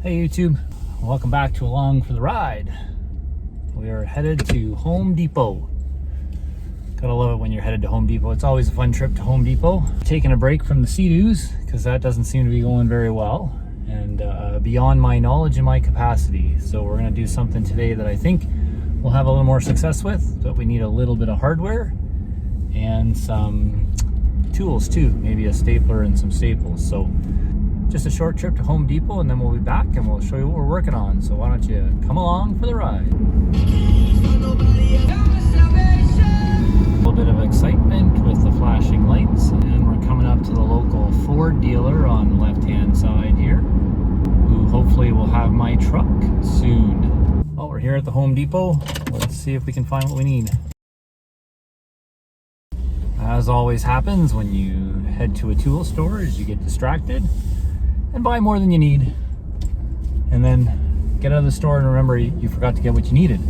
Hey YouTube, welcome back to Along for the Ride. We are headed to Home Depot. Gotta love it when you're headed to Home Depot. It's always a fun trip to Home Depot. Taking a break from the Sea-Doos because that doesn't seem to be going very well and beyond my knowledge and my capacity. So we're gonna do something today that I think we'll have a little more success with, but we need a little bit of hardware and some tools too, maybe a stapler and some staples. So just a short trip to Home Depot and then we'll be back and we'll show you what we're working on. So why don't you come along for the ride. A little bit of excitement with the flashing lights, and we're coming up to the local Ford dealer on the left hand side here, who hopefully will have my truck soon. Well, we're here at the Home Depot. Let's see if we can find what we need. As always happens when you head to a tool store, is you get distracted and buy more than you need, and then get out of the store and remember you forgot to get what you needed.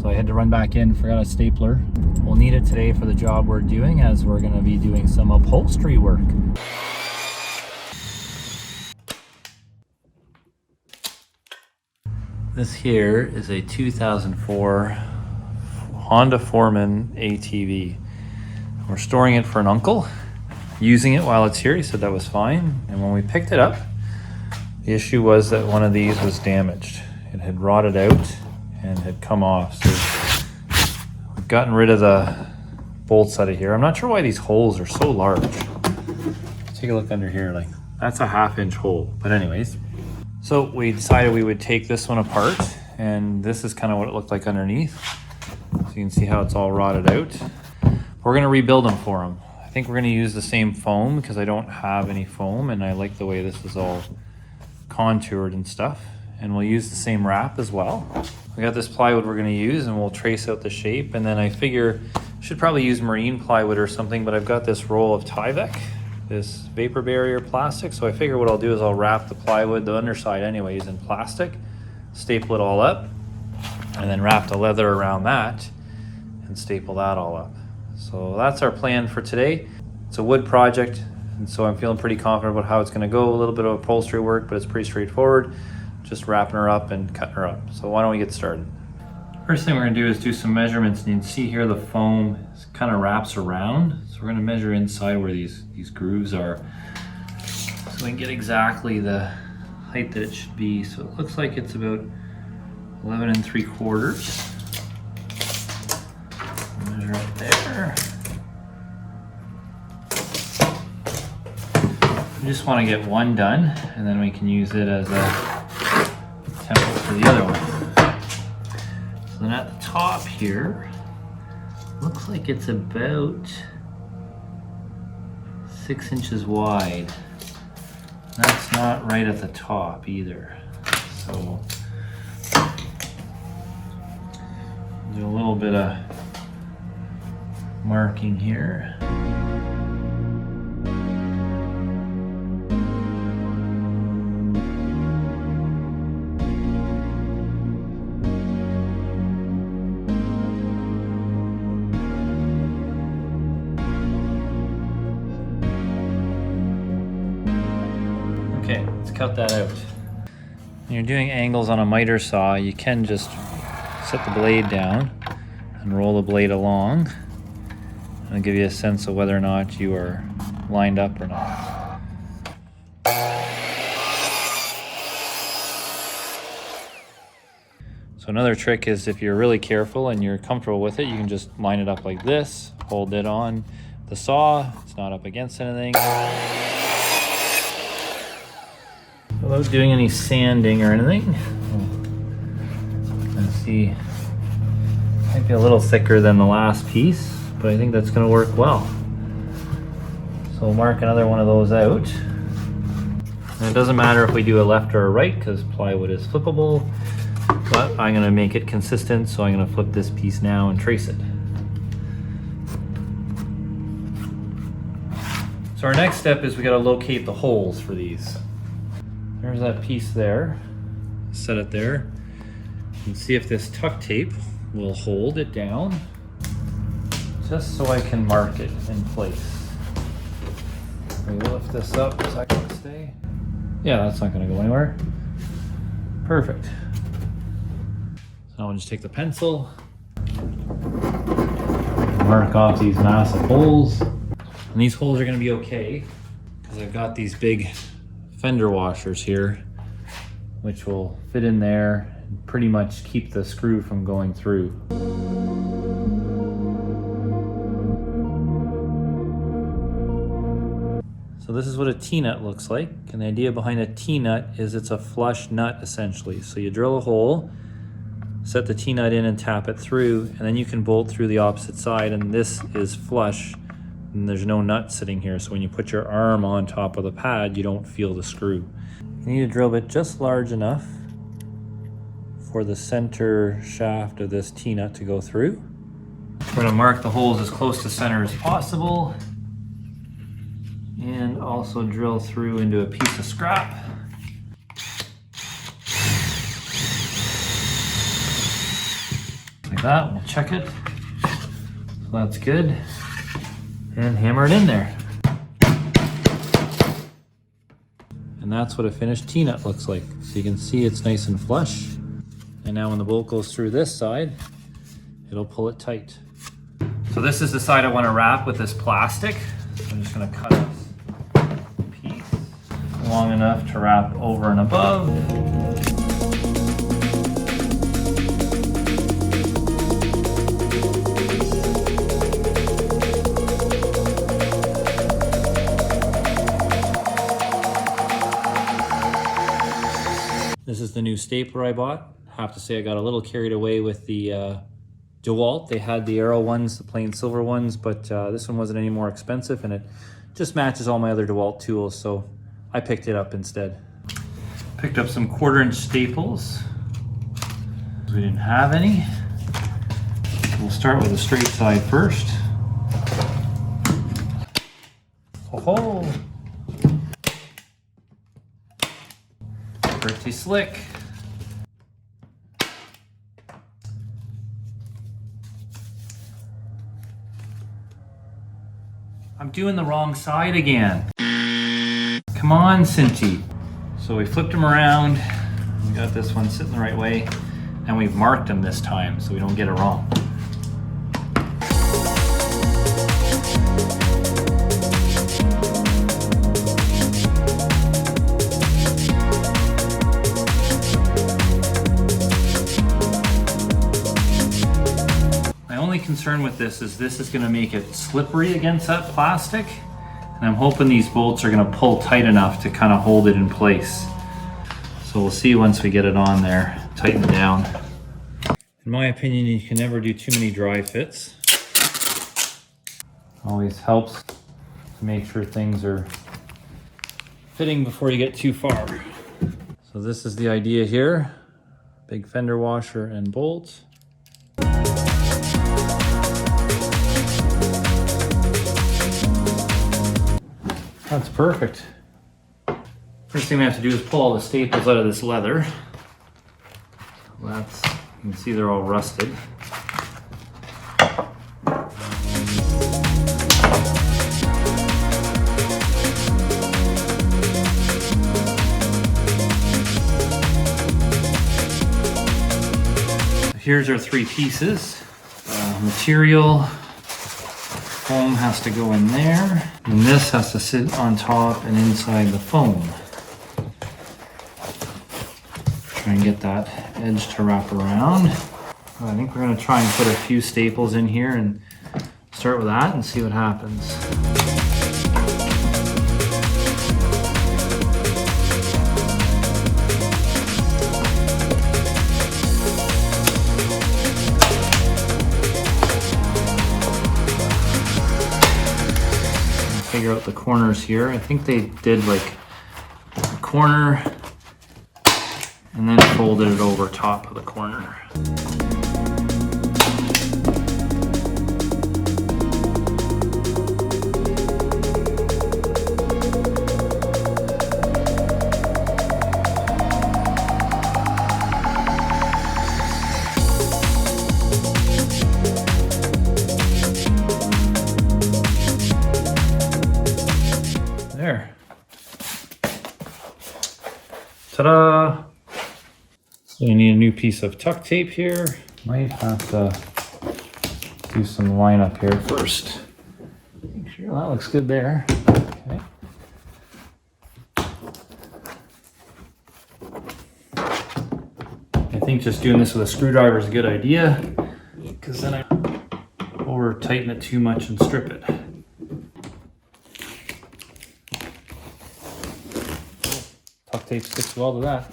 So I had to run back in, forgot a stapler. We'll need it today for the job we're doing, as we're going to be doing some upholstery work. This here is a 2004 Honda Foreman ATV. We're storing it for an uncle, using it while it's here. He said that was fine. And when we picked it up, the issue was that one of these was damaged. It had rotted out and had come off. So we've gotten rid of the bolts out of here. I'm not sure why these holes are so large. Take a look under here, like that's a 1/2 inch hole. But anyways, so we decided we would take this one apart, and this is kind of what it looked like underneath. So you can see how it's all rotted out. We're gonna rebuild them for him. I think we're gonna use the same foam because I don't have any foam, and I like the way this is all contoured and stuff. And we'll use the same wrap as well. We got this plywood we're gonna use, and we'll trace out the shape. And then I figure should probably use marine plywood or something, but I've got this roll of Tyvek, this vapor barrier plastic. So I figure what I'll do is I'll wrap the plywood, the underside anyways, in plastic, staple it all up, and then wrap the leather around that and staple that all up. So that's our plan for today. It's a wood project, and so I'm feeling pretty confident about how it's gonna go. A little bit of upholstery work, but it's pretty straightforward. Just wrapping her up and cutting her up. So why don't we get started? First thing we're gonna do is do some measurements, and you can see here the foam kind of wraps around. So we're gonna measure inside where these grooves are, so we can get exactly the height that it should be. So it looks like it's about 11 3/4. Measure it there. We just want to get one done, and then we can use it as a template for the other one. So then at the top here, looks like it's about 6 inches wide. That's not right at the top either. So do a little bit of marking here. Okay, let's cut that out. When you're doing angles on a miter saw, you can just set the blade down and roll the blade along. It'll give you a sense of whether or not you are lined up or not. So another trick is, if you're really careful and you're comfortable with it, you can just line it up like this, hold it on the saw, it's not up against anything. Without doing any sanding or anything. Let's see, might be a little thicker than the last piece, but I think that's going to work well. So we'll mark another one of those out. And it doesn't matter if we do a left or a right because plywood is flippable, but I'm going to make it consistent, so I'm going to flip this piece now and trace it. So our next step is we got to locate the holes for these. There's that piece there. Set it there. And see if this Duct Tape will hold it down, just so I can mark it in place. We lift this up so I can stay. Yeah, that's not gonna go anywhere. Perfect. So now I'll just take the pencil, mark off these massive holes. And these holes are gonna be okay because I've got these big fender washers here, which will fit in there and pretty much keep the screw from going through. So this is what a T-nut looks like. And the idea behind a T-nut is it's a flush nut essentially. So you drill a hole, set the T-nut in and tap it through, and then you can bolt through the opposite side, and this is flush and there's no nut sitting here. So when you put your arm on top of the pad, you don't feel the screw. You need a drill bit just large enough for the center shaft of this T-nut to go through. We're gonna mark the holes as close to center as possible and also drill through into a piece of scrap. Like that, we'll check it. So that's good. And hammer it in there. And that's what a finished T-nut looks like. So you can see it's nice and flush. And now when the bolt goes through this side, it'll pull it tight. So this is the side I want to wrap with this plastic. So I'm just going to cut a piece long enough to wrap over and above. This is the new stapler I bought. I have to say I got a little carried away with the DeWalt. They had the Arrow ones, the plain silver ones, but this one wasn't any more expensive and it just matches all my other DeWalt tools, so I picked it up instead. Picked up some 1/4-inch staples. We didn't have any. We'll start with the straight side first. Oh-ho! Pretty slick. I'm doing the wrong side again. Come on, Cinty. So we flipped them around. We got this one sitting the right way, and we've marked them this time so we don't get it wrong. Concern with this is going to make it slippery against that plastic, and I'm hoping these bolts are going to pull tight enough to kind of hold it in place. So we'll see once we get it on there, tighten it down. In my opinion, you can never do too many dry fits. Always helps to make sure things are fitting before you get too far. So this is the idea here. Big fender washer and bolt. That's perfect. First thing we have to do is pull all the staples out of this leather. That's, you can see they're all rusted. Here's our 3 pieces. Material. Foam has to go in there, and this has to sit on top and inside the foam. Try and get that edge to wrap around. I think we're going to try and put a few staples in here and start with that and see what happens. Figure out the corners here. I think they did like a corner and then folded it over top of the corner. There. Ta-da! So you need a new piece of duct tape here. Might have to do some line up here first. Make sure that looks good there. Okay. I think just doing this with a screwdriver is a good idea, because then I over tighten it too much and strip it. Duct tape sticks well to that.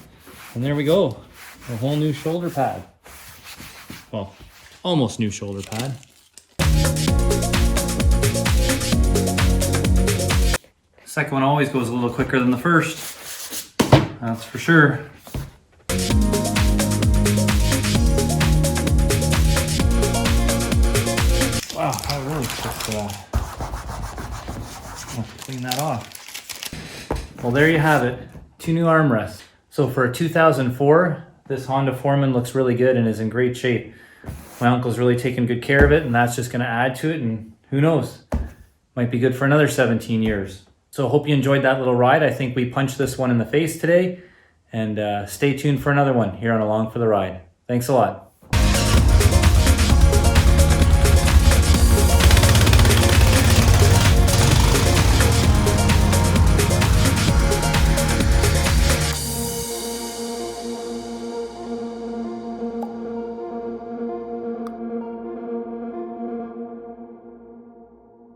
And there we go. A whole new shoulder pad. Well, almost new shoulder pad. Second one always goes a little quicker than the first. That's for sure. Wow, that really took I'll clean that off. Well, there you have it. 2 new armrests. So for a 2004, this Honda Foreman looks really good and is in great shape. My uncle's really taken good care of it, and that's just going to add to it, and who knows, might be good for another 17 years. So hope you enjoyed that little ride. I think we punched this one in the face today, and stay tuned for another one here on Along for the Ride. Thanks a lot.